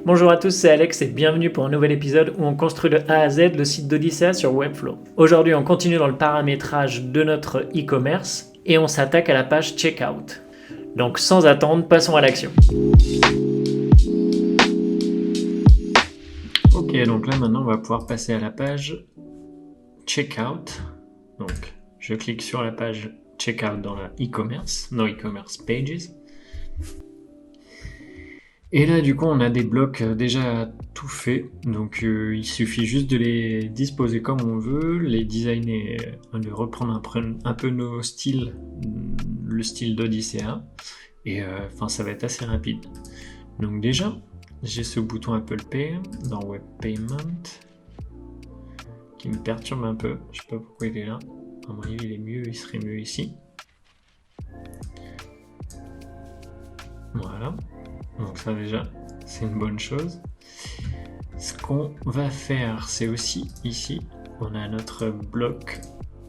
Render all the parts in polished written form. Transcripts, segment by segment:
Bonjour à tous, c'est Alex et bienvenue pour un nouvel épisode où on construit de A à Z le site d'Odyssea sur Webflow. Aujourd'hui, on continue dans le paramétrage de notre e-commerce et on s'attaque à la page Checkout. Donc sans attendre, passons à l'action. Ok, donc là maintenant on va pouvoir passer à la page Checkout. Donc je clique sur la page Checkout dans la e-commerce, no e-commerce pages. Et là, du coup, on a des blocs déjà tout faits. Donc, il suffit juste de les disposer comme on veut, les designer, de reprendre un peu nos styles, le style d'Odyssea. Et ça va être assez rapide. Donc déjà, j'ai ce bouton Apple Pay dans Web Payment qui me perturbe un peu. Je sais pas pourquoi il est là. À mon avis, il serait mieux ici. Voilà. Donc ça déjà, c'est une bonne chose. Ce qu'on va faire, c'est aussi ici, on a notre bloc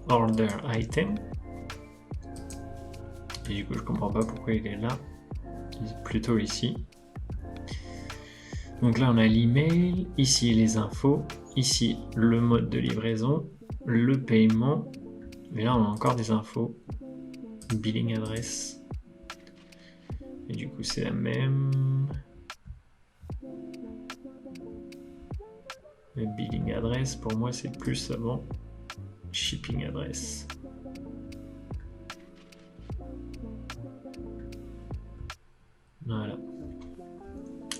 Order Item. Et du coup, je comprends pas pourquoi il est là. Il est plutôt ici. Donc là, on a l'email, ici les infos, ici le mode de livraison, le paiement. Et là, on a encore des infos. Billing adresse. Et du coup, c'est la même. Le billing adresse, pour moi, c'est plus avant shipping adresse. Voilà.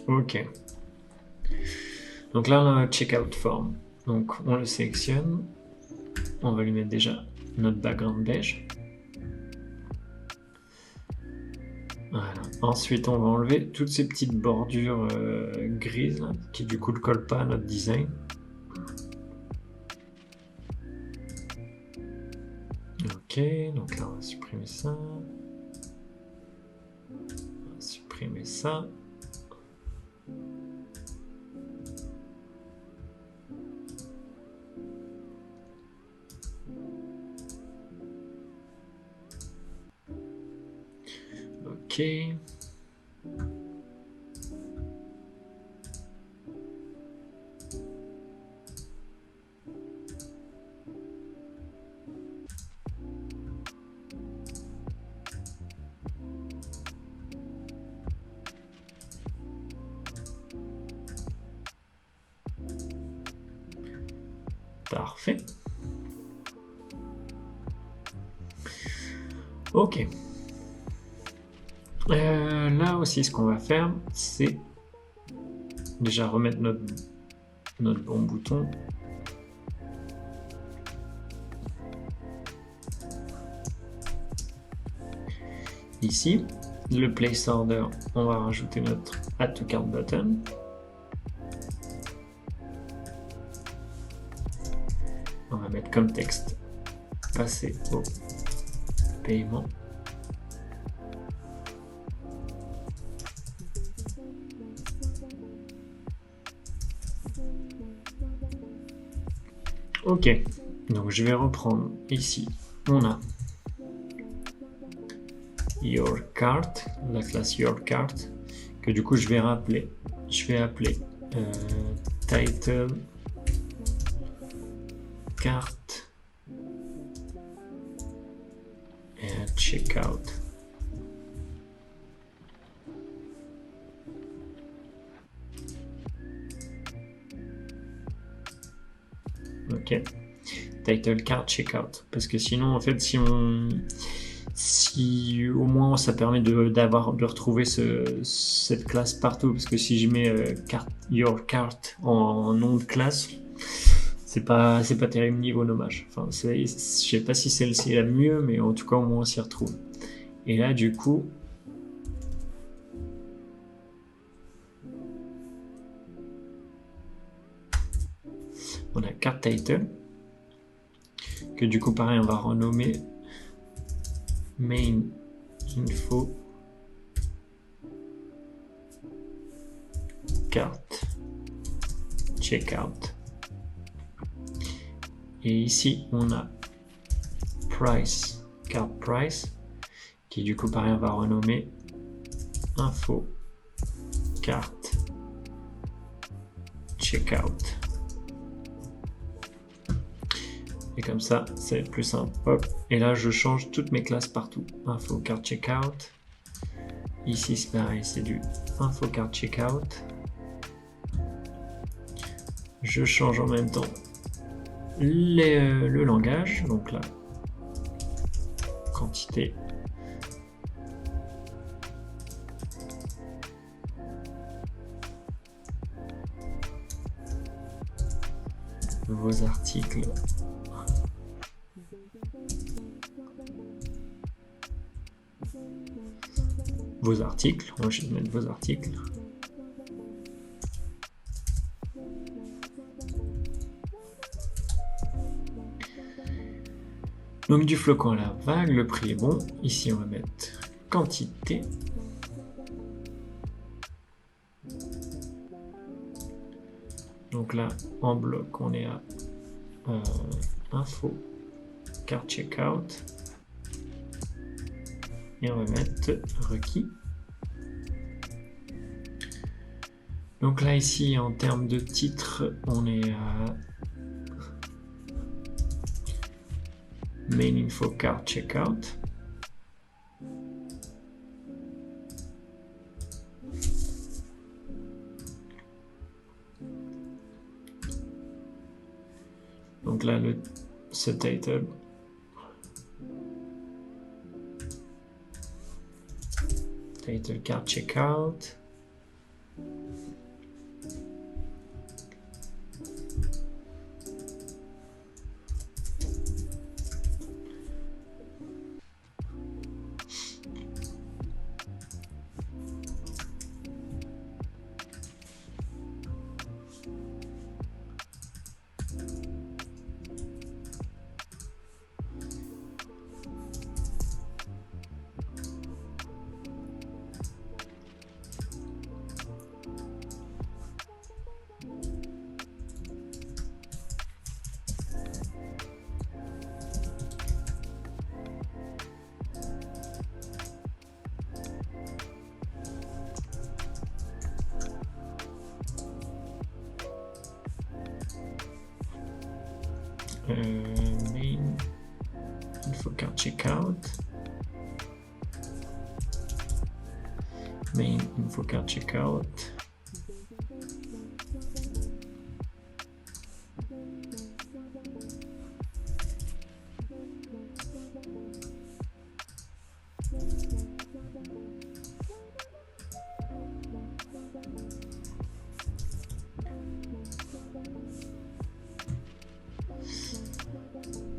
Ok. Donc là, on a notre checkout form. Donc, on le sélectionne. On va lui mettre déjà notre background beige. Voilà. Ensuite, on va enlever toutes ces petites bordures grises là, qui du coup ne collent pas à notre design. Ok, donc là on va supprimer ça. On va supprimer ça. Ok. Parfait. Ok. Là aussi, ce qu'on va faire, c'est déjà remettre notre bon bouton. Ici, le place order, on va rajouter notre add to cart button. On va mettre comme texte passer au paiement. Ok, donc je vais reprendre ici. On a Your Cart, la classe Your Cart, que du coup je vais appeler title cart et checkout. Ok, title cart checkout, parce que sinon en fait si au moins ça permet de retrouver cette classe partout, parce que si je mets your cart en nom de classe, c'est pas terrible niveau nommage. Enfin, je sais pas si celle-ci est la mieux, mais en tout cas au moins on s'y retrouve. Et là du coup on a cart title, que du coup pareil on va renommer main info cart checkout. Et ici on a price, cart price, qui du coup pareil on va renommer info cart checkout. Et comme ça, c'est plus simple. Hop. Et là, je change toutes mes classes partout. Info card checkout. Ici, c'est pareil, c'est du info card checkout. Je change en même temps le langage. Donc là, quantité. Vos articles. Vos articles, on va juste mettre vos articles. Donc du flocon à la vague, le prix est bon. Ici on va mettre quantité. Donc là en bloc on est à info, card checkout. Et on va mettre requis. Donc là ici en termes de titre on est à main info card checkout. Donc là ce title. Title card checkout. Main info card checkout. Main info card checkout.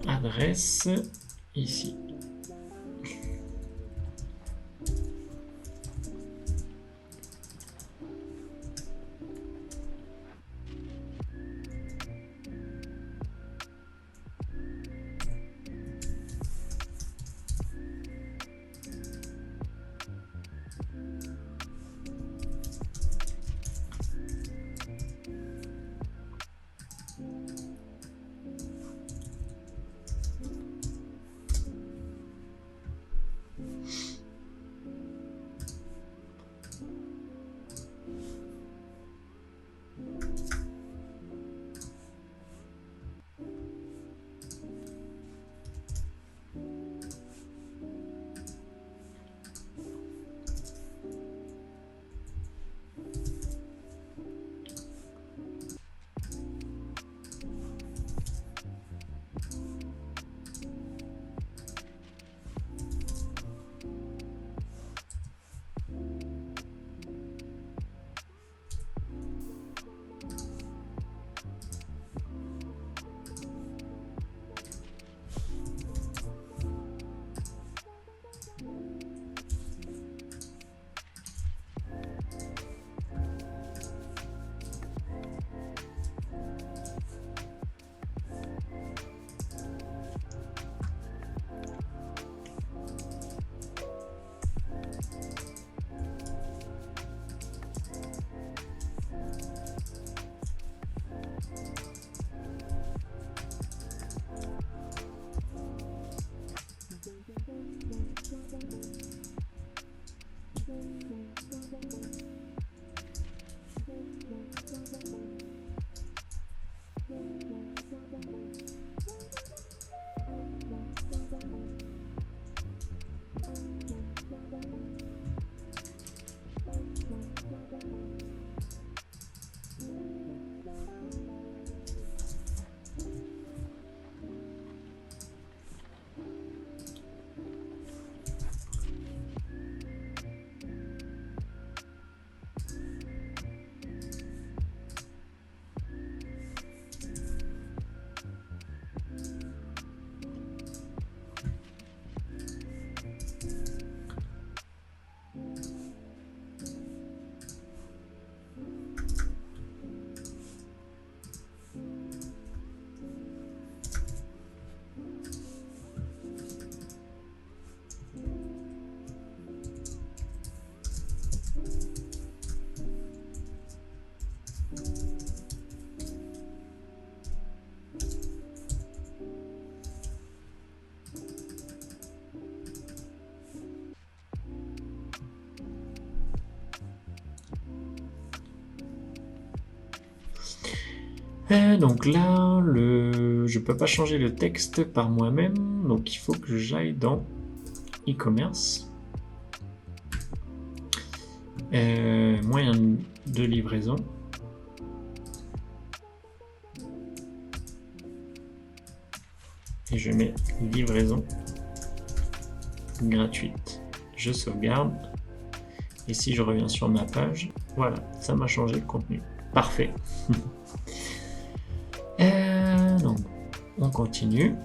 Adresse ici. Donc là, je peux pas changer le texte par moi-même, donc il faut que j'aille dans e-commerce. Moyen de livraison. Et je mets livraison gratuite. Je sauvegarde. Et si je reviens sur ma page, voilà, ça m'a changé le contenu. Parfait. Donc, on continue.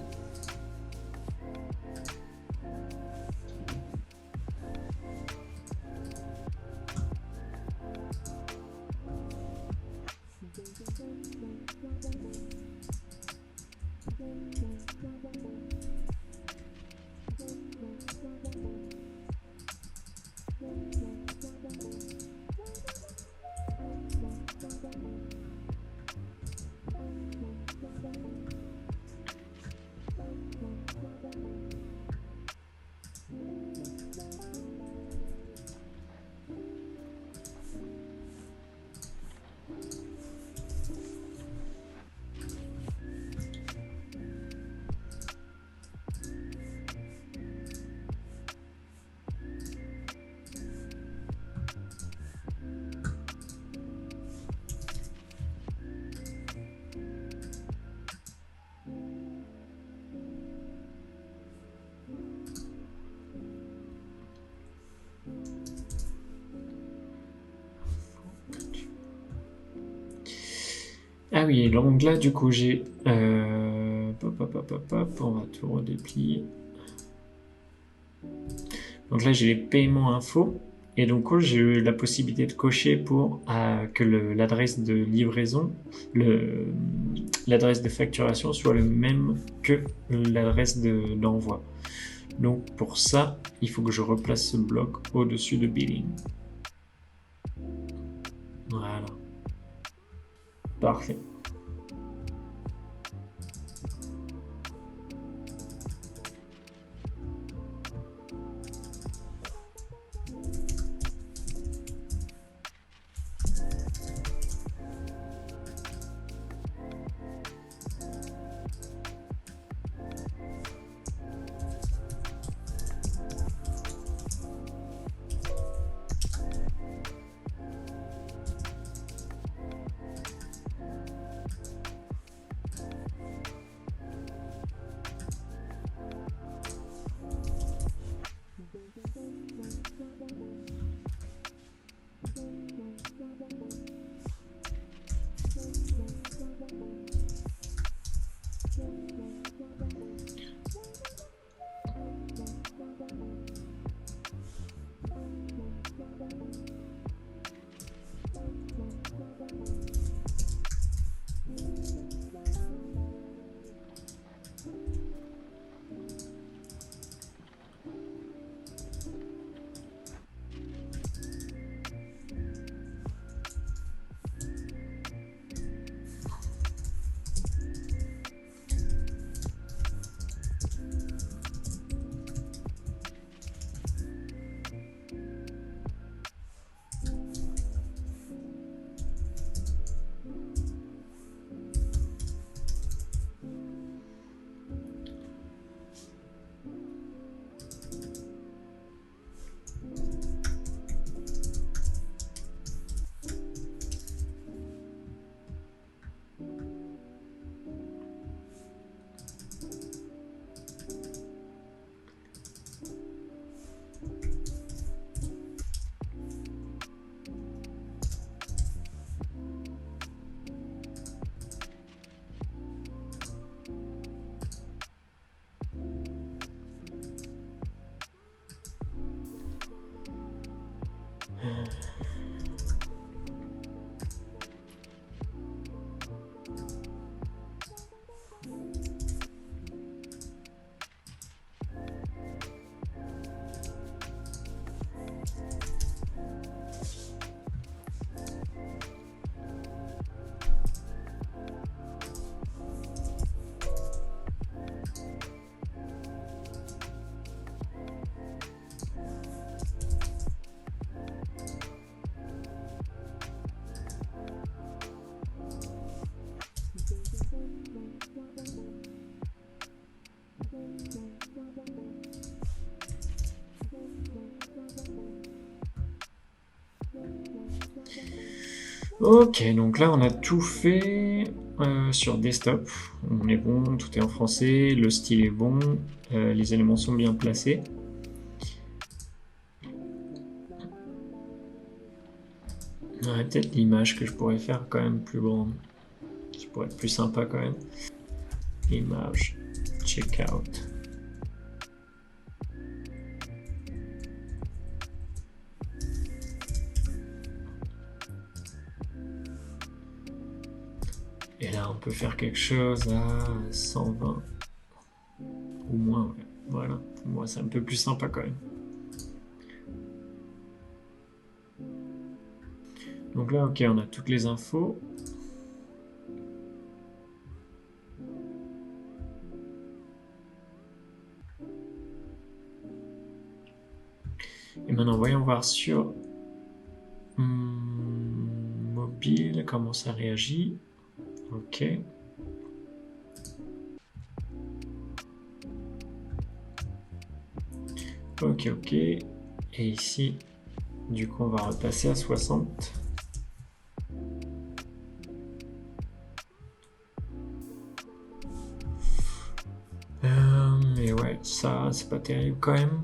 Ah oui, donc là, du coup, j'ai... on va tout redéplier. Donc là, j'ai les paiements info. Et donc, j'ai eu la possibilité de cocher pour que l'adresse de livraison, l'adresse de facturation soit le même que l'adresse d'envoi. Donc, pour ça, il faut que je replace ce bloc au-dessus de billing. Voilà. Parfait. Ok, donc là on a tout fait sur desktop. On est bon, tout est en français, le style est bon, les éléments sont bien placés. Ouais, peut-être l'image que je pourrais faire quand même plus grande. Ça pourrait être plus sympa quand même. Image, checkout. Et là, on peut faire quelque chose à 120 ou moins. Ouais. Voilà, pour moi, c'est un peu plus sympa quand même. Donc là, ok, on a toutes les infos. Et maintenant, voyons voir sur mobile comment ça réagit. Ok. Ok, ok. Et ici, du coup, on va repasser à 60. Mais ouais, ça, c'est pas terrible quand même.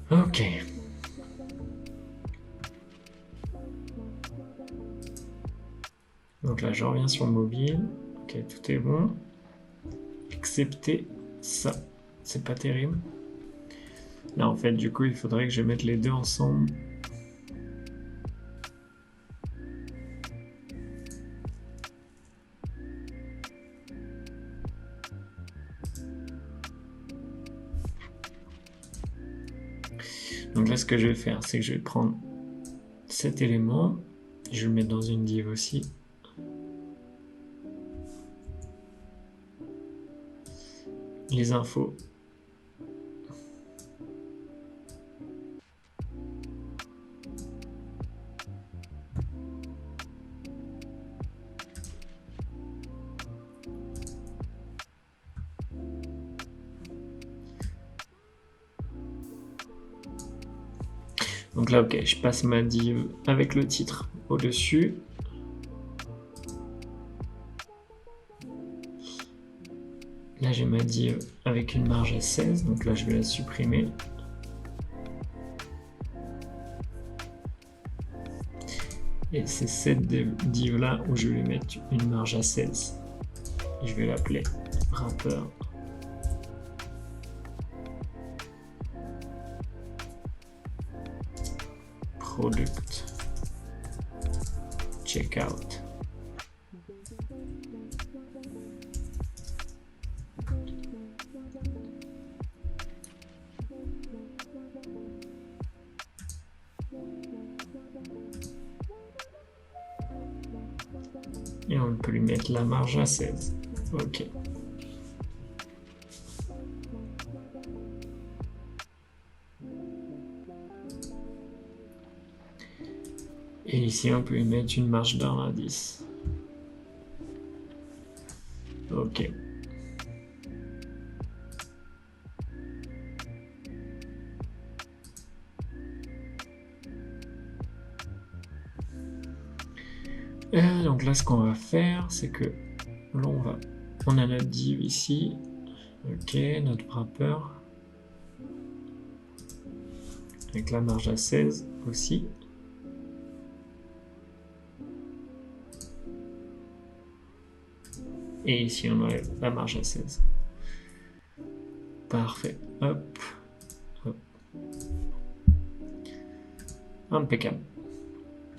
Ok. Donc là, je reviens sur mobile. Ok, tout est bon. Excepté ça. C'est pas terrible. Là, en fait, du coup, il faudrait que je mette les deux ensemble. Donc là, ce que je vais faire, c'est que je vais prendre cet élément. Je vais le mettre dans une div aussi. Les infos. Donc là, ok, je passe ma div avec le titre au-dessus. Là, j'ai ma div avec une marge à 16, donc là, je vais la supprimer. Et c'est cette div là où je vais mettre une marge à 16. Et je vais l'appeler wrapper. Product. Checkout. Et on peut lui mettre la marge à 16. Ok. Et ici, on peut lui mettre une marge d'un indice. Ok. Donc là, ce qu'on va faire, c'est que là, on a notre div ici. Ok, notre wrapper. Avec la marge à 16 aussi. Et ici, on enlève la marge à 16. Parfait. Hop. Hop. Impeccable.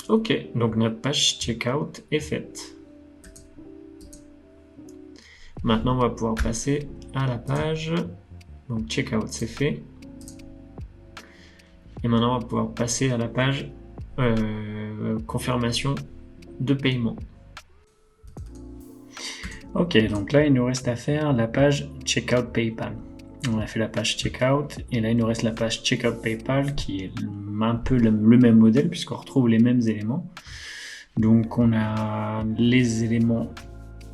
Ok, donc notre page checkout est faite. Maintenant, on va pouvoir passer à la page. Donc checkout, c'est fait. Et maintenant, on va pouvoir passer à la page confirmation de paiement. Ok, donc là, il nous reste à faire la page checkout PayPal. On a fait la page checkout et là, il nous reste la page checkout PayPal qui est un peu le même modèle puisqu'on retrouve les mêmes éléments. Donc, on a les éléments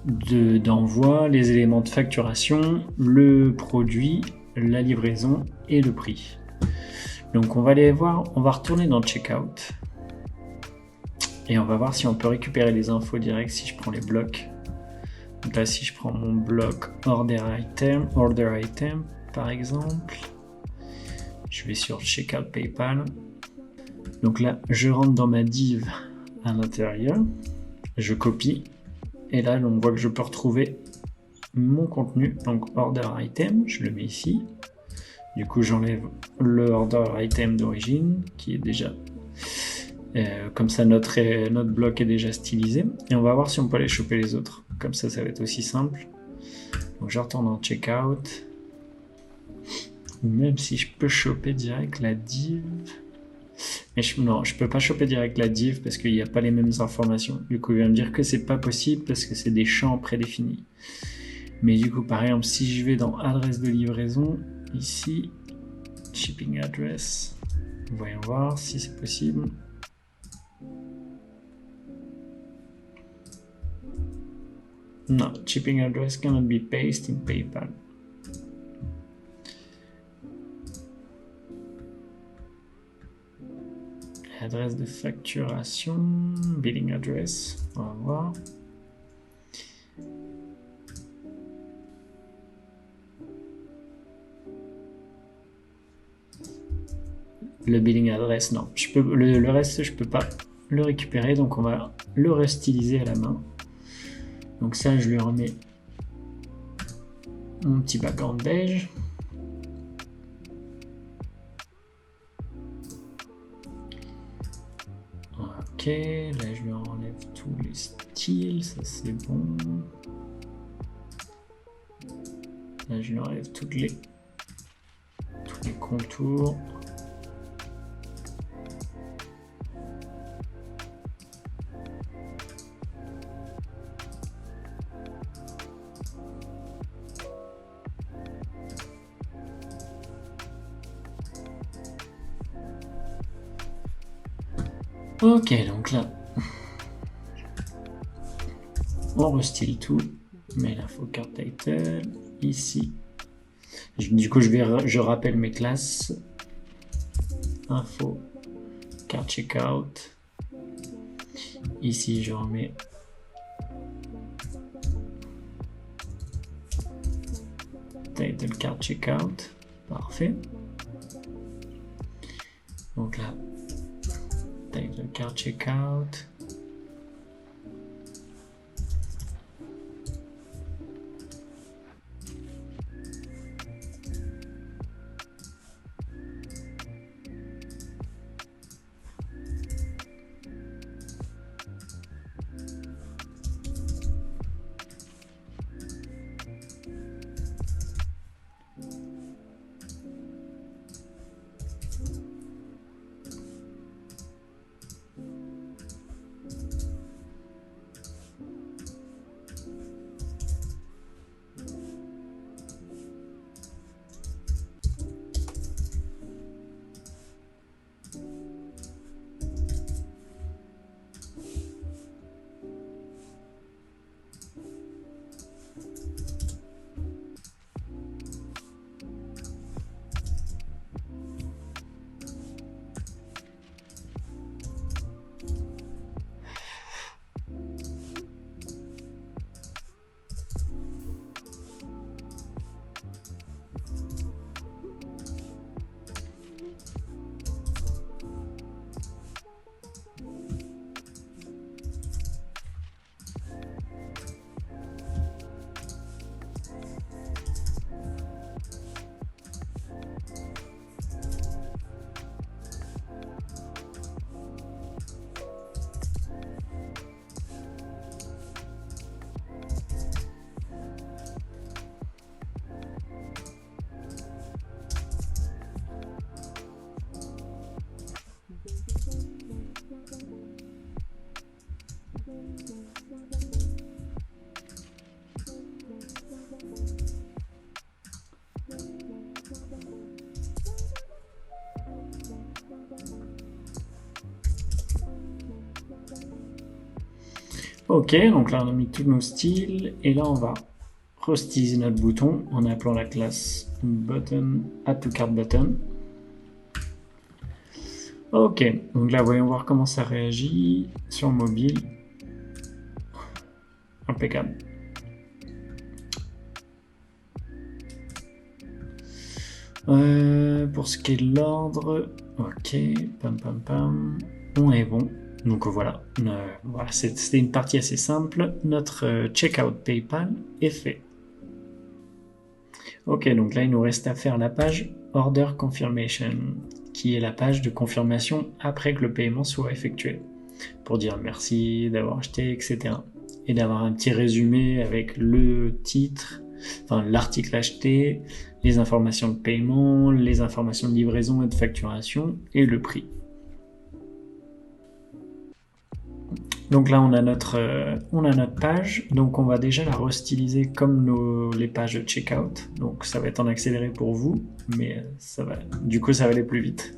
d'envoi, les éléments de facturation, le produit, la livraison et le prix. Donc on va aller voir, on va retourner dans Checkout et on va voir si on peut récupérer les infos directes si je prends les blocs. Donc là, si je prends mon bloc order item par exemple, je vais sur Checkout PayPal. Donc là, je rentre dans ma div à l'intérieur, je copie et là, on voit que je peux retrouver mon contenu. Donc order item, je le mets ici. Du coup, j'enlève le order item d'origine qui est déjà comme ça, notre bloc est déjà stylisé. Et on va voir si on peut aller choper les autres. Comme ça, ça va être aussi simple. Donc, je retourne en checkout. Même si je peux choper direct la div. Mais non, je peux pas choper direct la div parce qu'il n'y a pas les mêmes informations. Du coup, il va me dire que c'est pas possible parce que c'est des champs prédéfinis. Mais du coup, par exemple, si je vais dans adresse de livraison, ici, shipping address, voyons voir si c'est possible. No, shipping address cannot be pasted in PayPal. Adresse de facturation, billing address, on va voir. Le billing address, non. Le reste, je peux pas le récupérer, donc on va le restyliser à la main. Donc ça, je lui remets mon petit background beige. Ok, là je lui enlève tous les styles, ça c'est bon. Là je lui enlève tous les contours. Ok, donc là, on restyle tout, mais l'info card title, ici. Du coup, je rappelle mes classes. Info card checkout. Ici, je remets title card checkout. Parfait. Donc là, title card checkout. Ok, donc là on a mis tous nos styles et là on va restyliser notre bouton en appelant la classe button add to cart button. Ok, donc là voyons voir comment ça réagit sur mobile. Impeccable. Pour ce qui est de l'ordre, ok, pam pam pam, on est bon. Donc voilà, voilà c'était une partie assez simple. Notre checkout PayPal est fait. Ok, donc là il nous reste à faire la page Order Confirmation, qui est la page de confirmation après que le paiement soit effectué, pour dire merci d'avoir acheté, etc. Et d'avoir un petit résumé avec le titre, enfin l'article acheté, les informations de paiement, les informations de livraison et de facturation, et le prix. Donc là, on a notre page. Donc on va déjà la restyliser comme les pages de checkout. Donc ça va être en accéléré pour vous, mais du coup, ça va aller plus vite.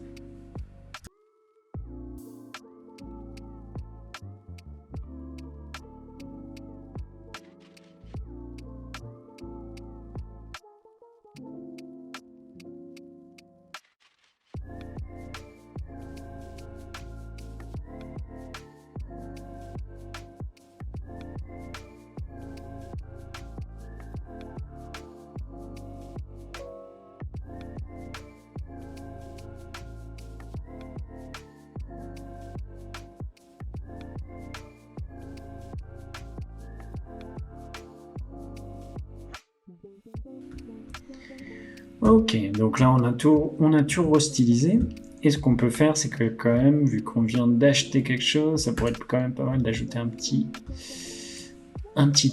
Ok, donc là on a tout restylisé. Et ce qu'on peut faire, c'est que quand même, vu qu'on vient d'acheter quelque chose, ça pourrait être quand même pas mal d'ajouter un petit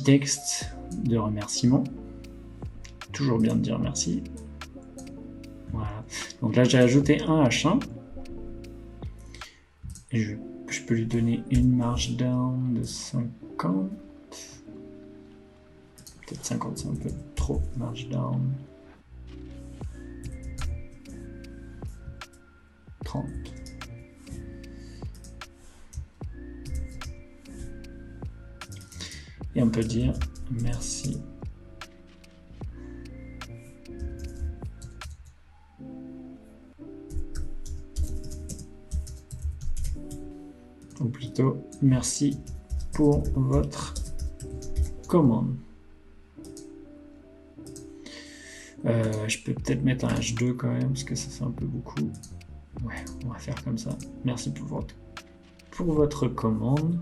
texte de remerciement. Toujours bien de dire merci. Voilà. Donc là j'ai ajouté un H1. Et je peux lui donner une marge down de 50. Peut-être 50, c'est un peu trop marge down. 30. Et on peut dire merci. Ou plutôt merci pour votre commande. Je peux peut-être mettre un H2 quand même, parce que ça fait un peu beaucoup. Ouais, on va faire comme ça. Merci pour votre commande.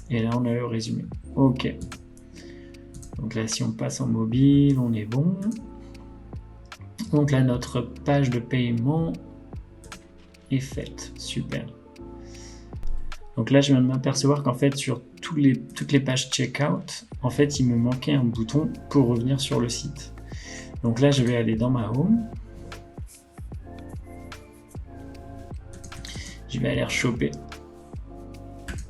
Et là, on a le résumé. Ok. Donc là, si on passe en mobile, on est bon. Donc là, notre page de paiement est faite. Super. Donc là, je viens de m'apercevoir qu'en fait, sur toutes les pages checkout, en fait, il me manquait un bouton pour revenir sur le site. Donc là, je vais aller dans ma home. Je vais aller rechoper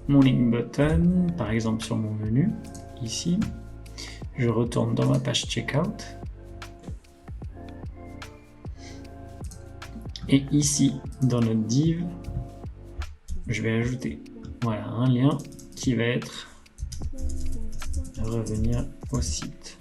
mon link button, par exemple sur mon menu, ici. Je retourne dans ma page checkout. Et ici, dans notre div, je vais ajouter un lien qui va être revenir au site.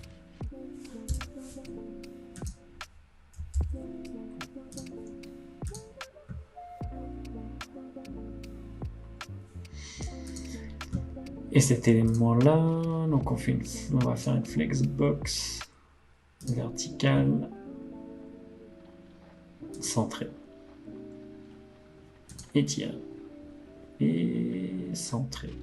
Et cet élément-là, donc on va faire une flexbox verticale centrée. Étirée. Et centrée.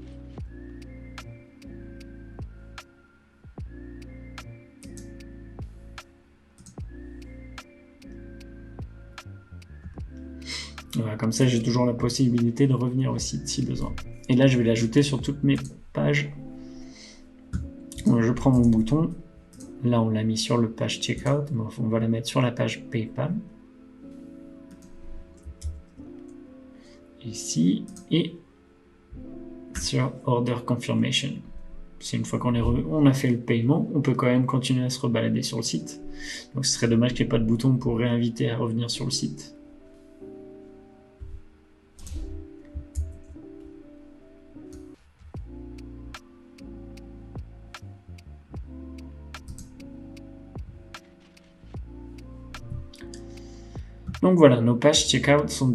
Voilà, comme ça, j'ai toujours la possibilité de revenir au site si besoin. Et là, je vais l'ajouter sur toutes mes pages. Je prends mon bouton. Là, on l'a mis sur le page checkout. On va la mettre sur la page PayPal. Ici. Et sur Order Confirmation. C'est une fois qu'on a fait le paiement, on peut quand même continuer à se rebalader sur le site. Donc ce serait dommage qu'il n'y ait pas de bouton pour réinviter à revenir sur le site. Donc voilà, nos pages checkout sont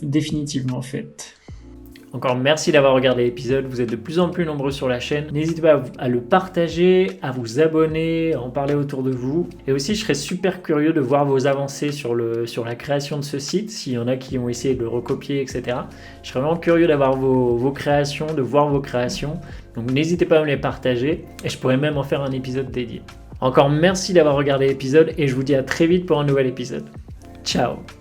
définitivement faites. Encore merci d'avoir regardé l'épisode, vous êtes de plus en plus nombreux sur la chaîne. N'hésitez pas à le partager, à vous abonner, à en parler autour de vous. Et aussi, je serais super curieux de voir vos avancées sur la création de ce site, s'il y en a qui ont essayé de le recopier, etc. Je serais vraiment curieux d'avoir vos créations, de voir vos créations. Donc n'hésitez pas à me les partager et je pourrais même en faire un épisode dédié. Encore merci d'avoir regardé l'épisode et je vous dis à très vite pour un nouvel épisode. Ciao!